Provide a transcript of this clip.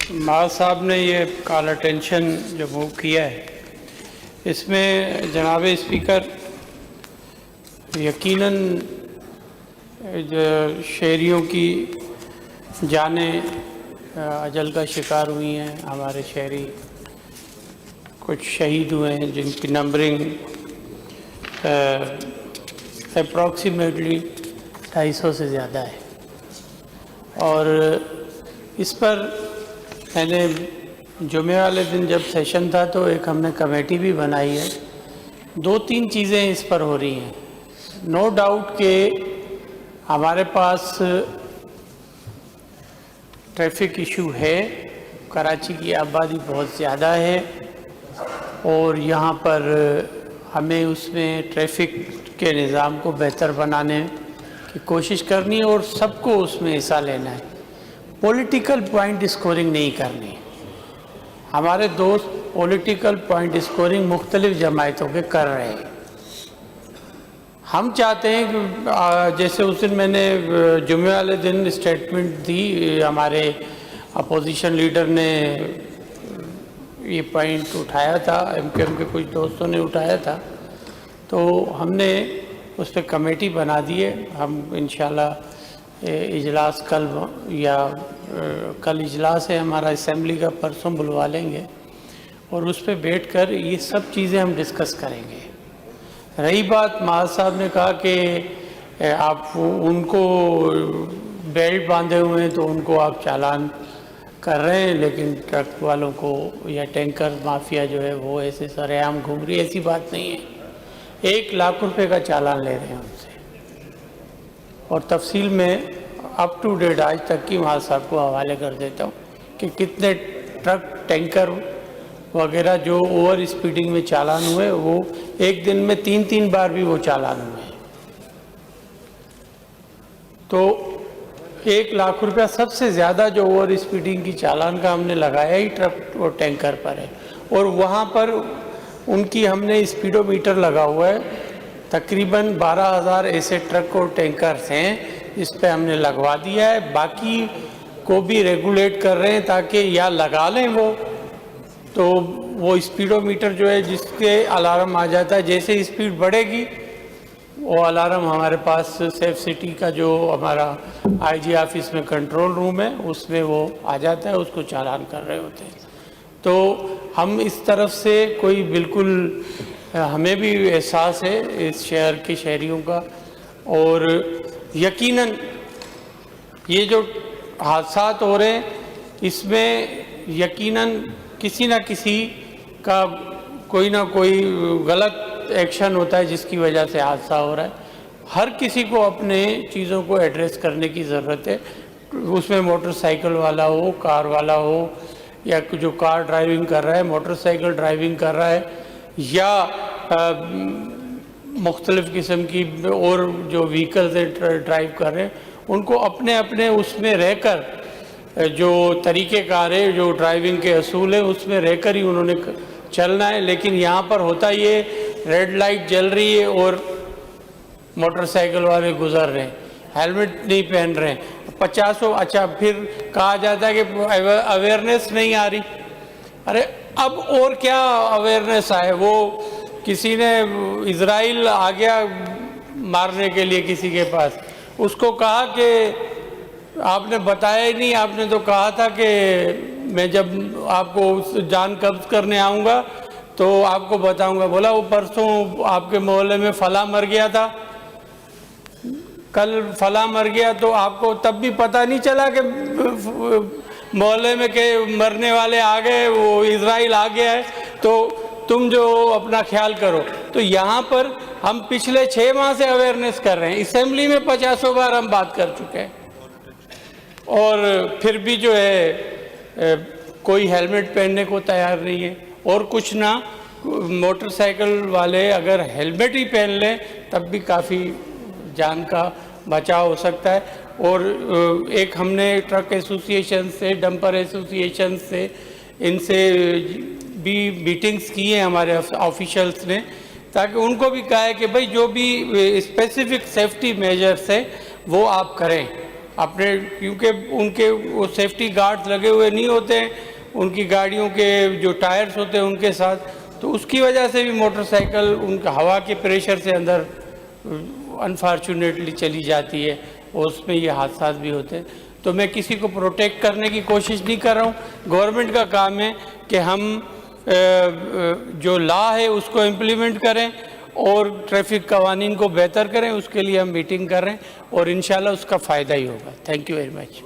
मां साहब ने ये कॉल अटेंशन जो मूव किया है, इसमें जनाब स्पीकर यकीनन जो शहरियों की जानें अजल का शिकार हुई हैं। हमारे शहरी कुछ शहीद हुए हैं जिनकी नंबरिंग अप्रॉक्सीमेटली 250 से ज़्यादा है। और इस पर मैंने जुमे वाले दिन जब सेशन था तो एक हमने कमेटी भी बनाई है। 2-3 चीज़ें इस पर हो रही हैं। नो डाउट कि हमारे पास ट्रैफिक इशू है। कराची की आबादी बहुत ज़्यादा है और यहाँ पर हमें उसमें ट्रैफिक के निज़ाम को बेहतर बनाने की कोशिश करनी है और सबको उसमें हिस्सा लेना है। पॉलिटिकल पॉइंट स्कोरिंग नहीं करनी। हमारे दोस्त पॉलिटिकल पॉइंट स्कोरिंग मुख्तलिफ जमायतों के कर रहे हैं। हम चाहते हैं कि जैसे उस दिन मैंने जुमे वाले दिन स्टेटमेंट दी, हमारे अपोजिशन लीडर ने ये पॉइंट उठाया था, एमकेएम के कुछ दोस्तों ने उठाया था, तो हमने उस पर कमेटी बना दी है। हम इंशाल्लाह इजलास कल इजलास है हमारा असेंबली का, परसों बुलवा लेंगे और उस पर बैठकर ये सब चीज़ें हम डिस्कस करेंगे। रही बात, मां साहब ने कहा कि आप उनको बेल्ट बांधे हुए हैं तो उनको आप चालान कर रहे हैं, लेकिन ट्रक वालों को या टैंकर माफिया जो है वो ऐसे सरेआम घूम रही है। ऐसी बात नहीं है। 1 लाख रुपए का चालान ले रहे हैं उनसे और तफसील में अप टू डेट आज तक की मां साहब को हवाले कर देता हूँ कि कितने ट्रक टैंकर वगैरह जो ओवर स्पीडिंग में चालान हुए, वो एक दिन में 3-3 बार भी वो चालान हुए। तो 1 लाख रुपया सबसे ज़्यादा जो ओवर स्पीडिंग की चालान का हमने लगाया ही ट्रक और टैंकर पर है और वहाँ पर उनकी हमने स्पीडोमीटर लगा हुआ है। तकरीबन 12,000 ऐसे ट्रक और टैंकर्स हैं, इस पे हमने लगवा दिया है। बाकी को भी रेगुलेट कर रहे हैं ताकि या लगा लें तो वो स्पीडोमीटर जो है जिसके अलार्म आ जाता है, जैसे स्पीड बढ़ेगी वो अलार्म हमारे पास सेफ सिटी का जो हमारा आईजी ऑफिस में कंट्रोल रूम है उसमें वो आ जाता है, उसको चालान कर रहे होते हैं। तो हम इस तरफ से कोई बिल्कुल, हमें भी एहसास है इस शहर के शहरियों का, और यकीनन ये जो हादसात हो रहे हैं इसमें यकीनन किसी ना किसी का कोई ना कोई गलत एक्शन होता है जिसकी वजह से हादसा हो रहा है। हर किसी को अपने चीज़ों को एड्रेस करने की ज़रूरत है। उसमें मोटरसाइकिल वाला हो, कार वाला हो, या जो कार ड्राइविंग कर रहा है, मोटरसाइकिल ड्राइविंग कर रहा है, या मुख्तलिफ़ किस्म की और जो व्हीकल से ड्राइव कर रहे हैं, उनको अपने अपने उसमें रहकर जो तरीक़ेकार है, जो ड्राइविंग के असूल है, उसमें रहकर ही उन्होंने चलना है। लेकिन यहाँ पर होता ये, रेड लाइट जल रही है और मोटरसाइकिल वाले गुजर रहे हैं, हेलमेट नहीं पहन रहे हैं, 50। अच्छा, फिर कहा जाता है कि अवेयरनेस नहीं आ रही। अरे अब और क्या अवेयरनेस आए? वो किसी ने इजराइल आ गया मारने के लिए किसी के पास, उसको कहा कि आपने बताया ही नहीं, आपने तो कहा था कि मैं जब आपको जान कब्ज करने आऊँगा तो आपको बताऊँगा। बोला वो परसों आपके मोहल्ले में फला मर गया था, कल फला मर गया, तो आपको तब भी पता नहीं चला कि मोहल्ले में के मरने वाले आ गए, वो इजराइल आ गया है, तो तुम जो अपना ख्याल करो। तो यहाँ पर हम पिछले 6 माह से अवेयरनेस कर रहे हैं। असेंबली में 50 बार हम बात कर चुके हैं और फिर भी जो है कोई हेलमेट पहनने को तैयार नहीं है। और कुछ ना, मोटरसाइकिल वाले अगर हेलमेट ही पहन लें तब भी काफ़ी जान का बचाव हो सकता है। और एक हमने ट्रक एसोसिएशन से, डंपर एसोसिएशन से, इनसे भी मीटिंग्स की हैं हमारे ऑफिशियल्स ने, ताकि उनको भी कहा है कि भाई जो भी स्पेसिफिक सेफ्टी मेजर्स है वो आप करें। अपने, क्योंकि उनके वो सेफ्टी गार्ड्स लगे हुए नहीं होते हैं उनकी गाड़ियों के जो टायर्स होते हैं उनके साथ, तो उसकी वजह से भी मोटरसाइकिल उनका हवा के प्रेशर से अंदर अनफॉर्चुनेटली चली जाती है और उसमें ये हादसा भी होते हैं। तो मैं किसी को प्रोटेक्ट करने की कोशिश नहीं कर रहा हूँ। गवर्नमेंट का काम है कि हम जो लॉ है उसको इम्प्लीमेंट करें और ट्रैफिक कवानीन को बेहतर करें, उसके लिए हम मीटिंग कर रहे हैं और इंशाल्लाह उसका फ़ायदा ही होगा। Thank you very much.